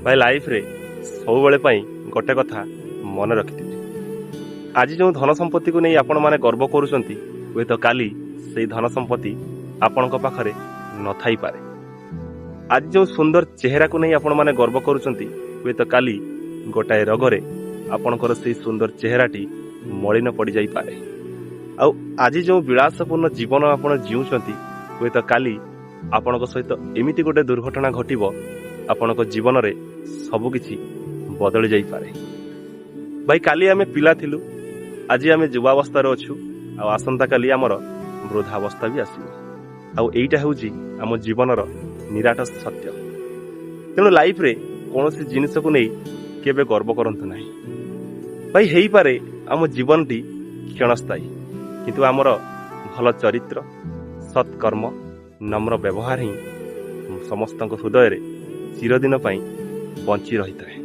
भाई लाइफ रे सब गोटे कथा मन रखिथिबे। आज जो धन संपत्ति को नहीं आपण माने गर्व करूछंती हुए तो काली से धन संपत्ति आपणक पाखरे न थाई पारे। आज जो सुंदर चेहरा को नहीं आपण माने गर्व करूछंती हुए तो काली गोटाए रोगरे आपणकर से सुंदर चेहराटी मलिन पड़ जाई पारे। आउ आज जो विलासपूर्ण जीवन आपण जीउछंती हुए तो काली आपणक सहित एमिति गोटे दुर्घटना घटिबो आपणक जीवन रे सबकिछि बदली जाई पारे। भाई काली आमे पिला थिलु, आज आमे युवावस्था रे अछु, आ आसंता काली आमर वृद्धावस्था भी आसीबो। आ एइटा हेउची आम जीवनर निराट सत्य। तेणु लाइफ रे कोनोसी जिनिस को नै केबे गर्व करंतु नाही। भाई हेई पारे आम जीवनटी क्षणस्थायी, किंतु आमर भल चरित्र, सत्कर्म, नम्र व्यवहार ही समस्त हृदय रे चिरदिन पई बंची रही थाए।